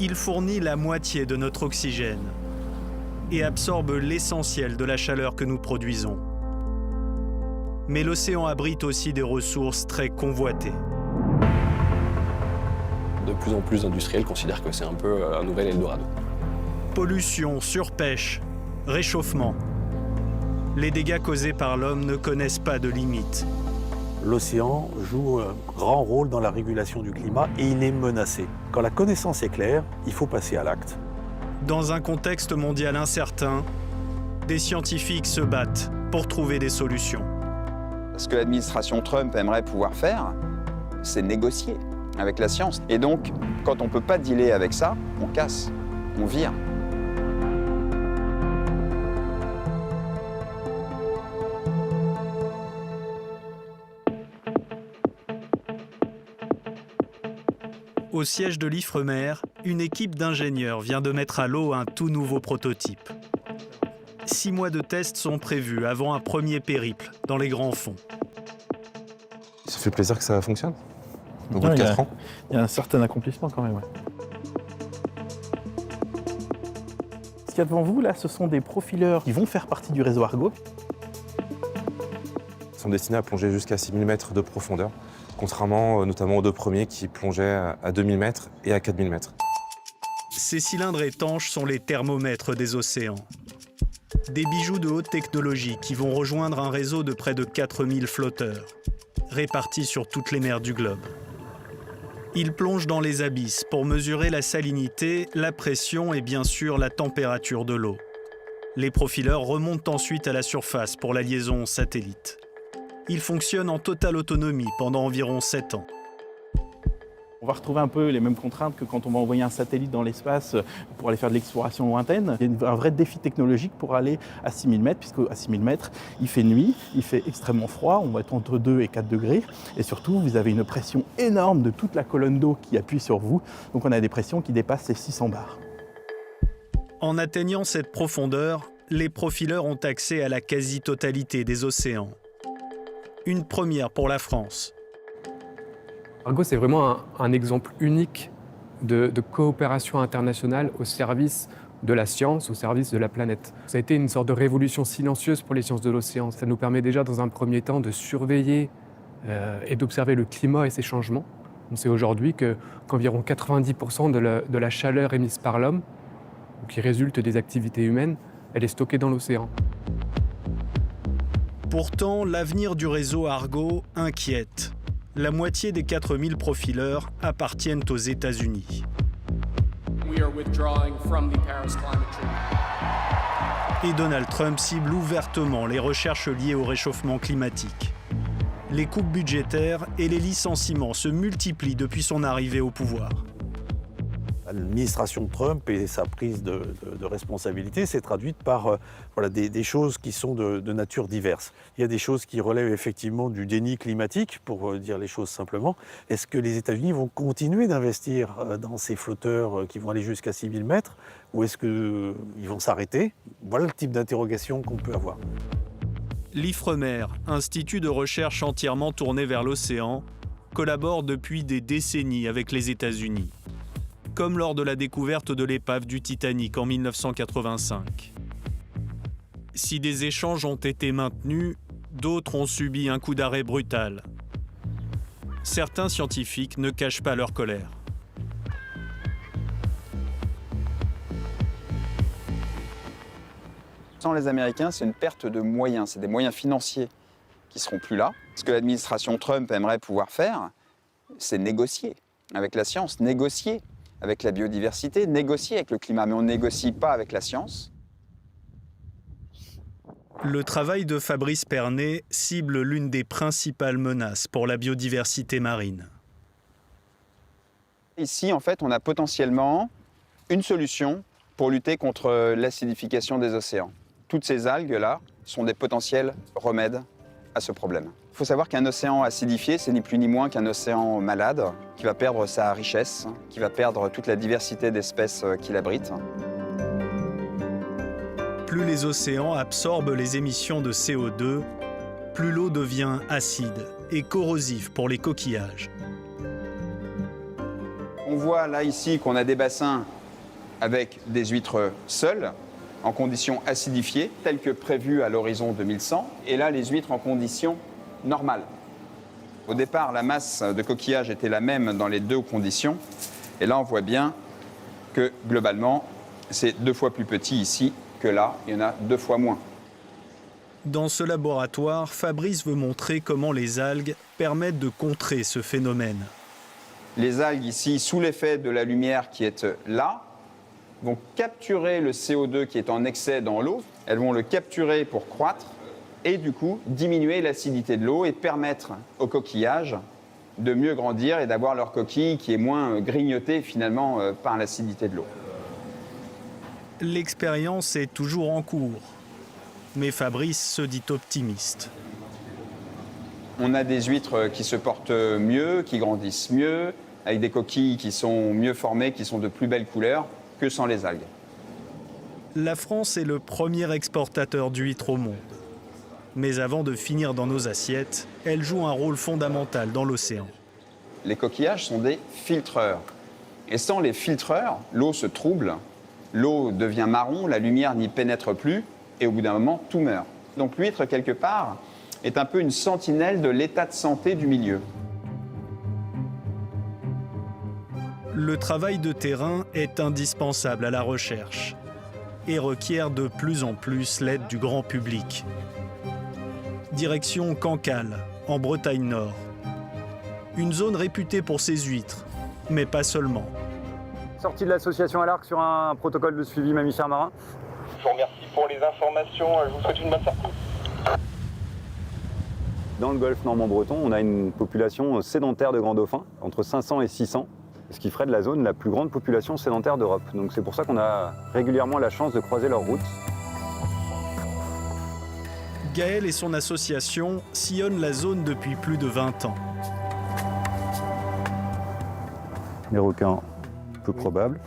Il fournit la moitié de notre oxygène et absorbe l'essentiel de la chaleur que nous produisons. Mais l'océan abrite aussi des ressources très convoitées. De plus en plus d'industriels considèrent que c'est un peu un nouvel Eldorado. Pollution, surpêche, réchauffement. Les dégâts causés par l'homme ne connaissent pas de limites. L'océan joue un grand rôle dans la régulation du climat et il est menacé. Quand la connaissance est claire, il faut passer à l'acte. Dans un contexte mondial incertain, des scientifiques se battent pour trouver des solutions. Ce que l'administration Trump aimerait pouvoir faire, c'est négocier avec la science. Et donc, quand on ne peut pas dealer avec ça, on casse, on vire. Au siège de l'Ifremer, une équipe d'ingénieurs vient de mettre à l'eau un tout nouveau prototype. 6 mois de tests sont prévus avant un premier périple dans les grands fonds. Ça fait plaisir que ça fonctionne. Au bout de 4 ans. Il y a un certain accomplissement quand même. Ouais. Ce qu'il y a devant vous, là, ce sont des profileurs qui vont faire partie du réseau Argo. Ils sont destinés à plonger jusqu'à 6000 mètres de profondeur, contrairement notamment aux 2 premiers qui plongeaient à 2000 mètres et à 4000 mètres. Ces cylindres étanches sont les thermomètres des océans. Des bijoux de haute technologie qui vont rejoindre un réseau de près de 4000 flotteurs, répartis sur toutes les mers du globe. Ils plongent dans les abysses pour mesurer la salinité, la pression et bien sûr la température de l'eau. Les profileurs remontent ensuite à la surface pour la liaison satellite. Ils fonctionnent en totale autonomie pendant environ 7 ans. On va retrouver un peu les mêmes contraintes que quand on va envoyer un satellite dans l'espace pour aller faire de l'exploration lointaine. Il y a un vrai défi technologique pour aller à 6000 mètres, puisque à 6000 mètres, il fait nuit, il fait extrêmement froid, on va être entre 2 et 4 degrés. Et surtout, vous avez une pression énorme de toute la colonne d'eau qui appuie sur vous. Donc on a des pressions qui dépassent les 600 bars. En atteignant cette profondeur, les profileurs ont accès à la quasi-totalité des océans. Une première pour la France. Argo, c'est vraiment un exemple unique de coopération internationale au service de la science, au service de la planète. Ça a été une sorte de révolution silencieuse pour les sciences de l'océan. Ça nous permet déjà, dans un premier temps, de surveiller et d'observer le climat et ses changements. On sait aujourd'hui qu'environ 90% de la chaleur émise par l'homme, qui résulte des activités humaines, elle est stockée dans l'océan. Pourtant, l'avenir du réseau Argo inquiète. La moitié des 4000 profileurs appartiennent aux États-Unis. Et Donald Trump cible ouvertement les recherches liées au réchauffement climatique. Les coupes budgétaires et les licenciements se multiplient depuis son arrivée au pouvoir. L'administration Trump et sa prise de responsabilité s'est traduite par des choses qui sont de nature diverse. Il y a des choses qui relèvent effectivement du déni climatique, pour dire les choses simplement. Est-ce que les États-Unis vont continuer d'investir dans ces flotteurs qui vont aller jusqu'à 6000 mètres ou est-ce qu'ils vont s'arrêter? Voilà le type d'interrogation qu'on peut avoir. L'Ifremer, institut de recherche entièrement tourné vers l'océan, collabore depuis des décennies avec les États-Unis, comme lors de la découverte de l'épave du Titanic en 1985. Si des échanges ont été maintenus, d'autres ont subi un coup d'arrêt brutal. Certains scientifiques ne cachent pas leur colère. Sans les Américains, c'est une perte de moyens, c'est des moyens financiers qui ne seront plus là. Ce que l'administration Trump aimerait pouvoir faire, c'est négocier avec la science, négocier avec la biodiversité, négocier avec le climat, mais on ne négocie pas avec la science. Le travail de Fabrice Pernet cible l'une des principales menaces pour la biodiversité marine. Ici, en fait, on a potentiellement une solution pour lutter contre l'acidification des océans. Toutes ces algues-là sont des potentiels remèdes à ce problème. Il faut savoir qu'un océan acidifié, c'est ni plus ni moins qu'un océan malade, qui va perdre sa richesse, qui va perdre toute la diversité d'espèces qu'il abrite. Plus les océans absorbent les émissions de CO2, plus l'eau devient acide et corrosive pour les coquillages. On voit là ici qu'on a des bassins avec des huîtres seules, en conditions acidifiées, telles que prévues à l'horizon 2100, et là les huîtres en conditions normales. Au départ, la masse de coquillages était la même dans les deux conditions, et là on voit bien que globalement, c'est 2 fois plus petit ici que là, il y en a 2 fois moins. Dans ce laboratoire, Fabrice veut montrer comment les algues permettent de contrer ce phénomène. Les algues ici, sous l'effet de la lumière qui est là, vont capturer le CO2 qui est en excès dans l'eau. Elles vont le capturer pour croître et du coup diminuer l'acidité de l'eau et permettre aux coquillages de mieux grandir et d'avoir leur coquille qui est moins grignotée finalement par l'acidité de l'eau. L'expérience est toujours en cours, mais Fabrice se dit optimiste. On a des huîtres qui se portent mieux, qui grandissent mieux, avec des coquilles qui sont mieux formées, qui sont de plus belles couleurs que sans les algues. La France est le premier exportateur d'huîtres au monde. Mais avant de finir dans nos assiettes, elle joue un rôle fondamental dans l'océan. Les coquillages sont des filtreurs. Et sans les filtreurs, l'eau se trouble, l'eau devient marron, la lumière n'y pénètre plus, et au bout d'un moment, tout meurt. Donc l'huître, quelque part, est un peu une sentinelle de l'état de santé du milieu. Le travail de terrain est indispensable à la recherche et requiert de plus en plus l'aide du grand public. Direction Cancale, en Bretagne Nord. Une zone réputée pour ses huîtres, mais pas seulement. Sortie de l'association à l'Arc sur un protocole de suivi mammifères marins. Je vous remercie pour les informations, je vous souhaite une bonne sortie. Dans le golfe normand-breton, on a une population sédentaire de grands dauphins, entre 500 et 600, ce qui ferait de la zone la plus grande population sédentaire d'Europe. Donc c'est pour ça qu'on a régulièrement la chance de croiser leurs routes. Gaël et son association sillonnent la zone depuis plus de 20 ans. Les requins, peu probable.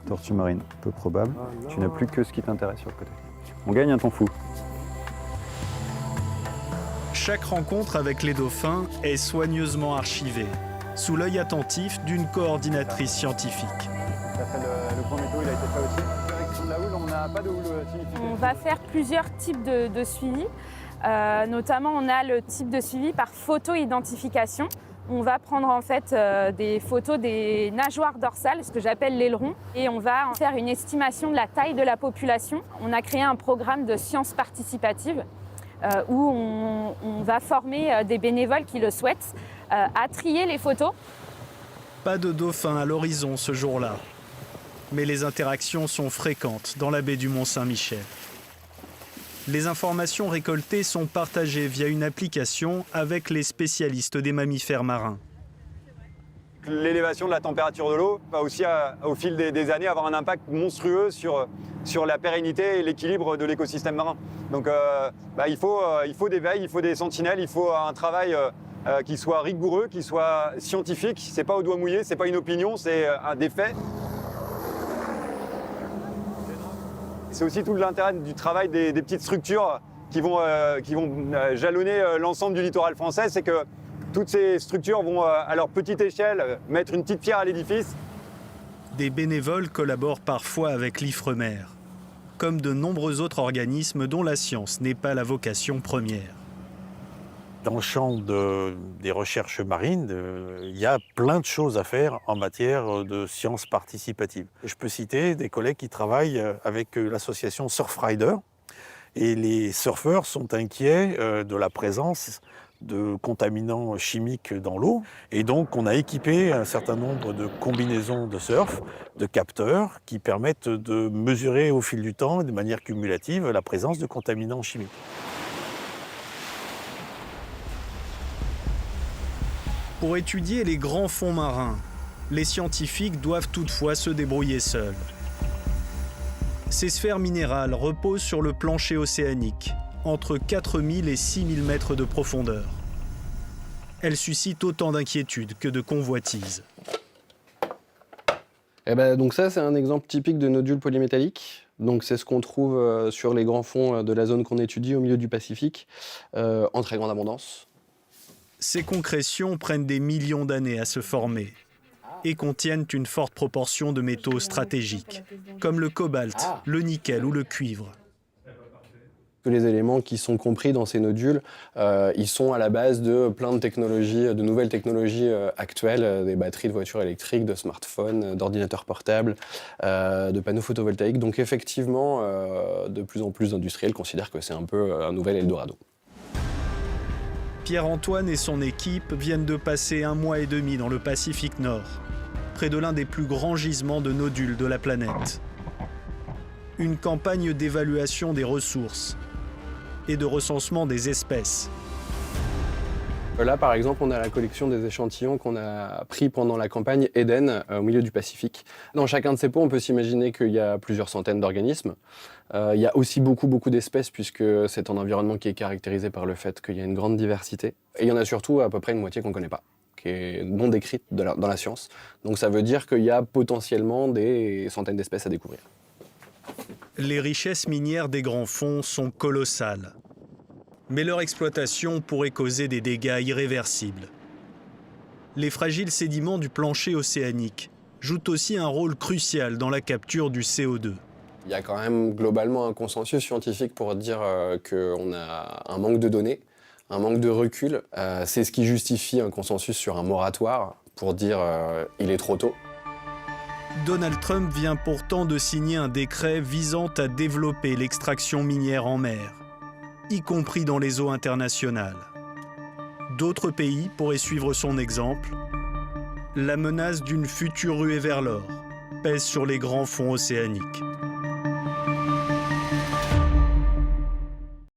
Tortue marine, peu probable. Tu n'as plus que ce qui t'intéresse sur le côté. On gagne un temps fou. Chaque rencontre avec les dauphins est soigneusement archivée, sous l'œil attentif d'une coordinatrice scientifique. Le point météo, il a été fait aussi. Direction de la houle, on n'a pas de houle significative. On va faire plusieurs types de suivi. Notamment, on a le type de suivi par photo-identification. On va prendre en fait des photos des nageoires dorsales, ce que j'appelle l'aileron, et on va en faire une estimation de la taille de la population. On a créé un programme de sciences participatives où on va former des bénévoles qui le souhaitent à trier les photos. Pas de dauphins à l'horizon ce jour-là, mais les interactions sont fréquentes dans la baie du Mont-Saint-Michel. Les informations récoltées sont partagées via une application avec les spécialistes des mammifères marins. L'élévation de la température de l'eau va aussi, au fil des années, avoir un impact monstrueux sur la pérennité et l'équilibre de l'écosystème marin. Donc il faut des veilles, il faut des sentinelles, il faut un travail qui soit rigoureux, qui soit scientifique. C'est pas au doigt mouillé, c'est pas une opinion, c'est des faits. C'est aussi tout l'intérêt du travail des petites structures qui vont jalonner l'ensemble du littoral français, c'est que toutes ces structures vont, à leur petite échelle, mettre une petite pierre à l'édifice. Des bénévoles collaborent parfois avec l'Ifremer, comme de nombreux autres organismes dont la science n'est pas la vocation première. Dans le champ des recherches marines, il y a plein de choses à faire en matière de sciences participatives. Je peux citer des collègues qui travaillent avec l'association Surfrider. Et les surfeurs sont inquiets de la présence de contaminants chimiques dans l'eau. Et donc, on a équipé un certain nombre de combinaisons de surf, de capteurs, qui permettent de mesurer au fil du temps, de manière cumulative, la présence de contaminants chimiques. Pour étudier les grands fonds marins, les scientifiques doivent toutefois se débrouiller seuls. Ces sphères minérales reposent sur le plancher océanique, entre 4000 et 6000 mètres de profondeur. Elles suscitent autant d'inquiétude que de convoitises. Donc ça, c'est un exemple typique de nodule polymétallique. Donc c'est ce qu'on trouve sur les grands fonds de la zone qu'on étudie au milieu du Pacifique, en très grande abondance. Ces concrétions prennent des millions d'années à se former. et contiennent une forte proportion de métaux stratégiques, comme le cobalt, le nickel ou le cuivre. Les éléments qui sont compris dans ces nodules, ils sont à la base de plein de technologies, de nouvelles technologies actuelles, des batteries de voitures électriques, de smartphones, d'ordinateurs portables, de panneaux photovoltaïques. Donc effectivement, de plus en plus d'industriels considèrent que c'est un peu un nouvel Eldorado. Pierre-Antoine et son équipe viennent de passer 1 mois et demi dans le Pacifique Nord, près de l'un des plus grands gisements de nodules de la planète. Une campagne d'évaluation des ressources et de recensement des espèces. Là, par exemple, on a la collection des échantillons qu'on a pris pendant la campagne Eden, au milieu du Pacifique. Dans chacun de ces pots, on peut s'imaginer qu'il y a plusieurs centaines d'organismes. Il y a aussi beaucoup d'espèces, puisque c'est un environnement qui est caractérisé par le fait qu'il y a une grande diversité. Et il y en a surtout à peu près une moitié qu'on ne connaît pas, qui est non décrite dans la science. Donc ça veut dire qu'il y a potentiellement des centaines d'espèces à découvrir. Les richesses minières des grands fonds sont colossales. Mais leur exploitation pourrait causer des dégâts irréversibles. Les fragiles sédiments du plancher océanique jouent aussi un rôle crucial dans la capture du CO2. Il y a quand même globalement un consensus scientifique pour dire qu'on a un manque de données, un manque de recul. C'est ce qui justifie un consensus sur un moratoire pour dire il est trop tôt. Donald Trump vient pourtant de signer un décret visant à développer l'extraction minière en mer, y compris dans les eaux internationales. D'autres pays pourraient suivre son exemple. La menace d'une future ruée vers l'or pèse sur les grands fonds océaniques.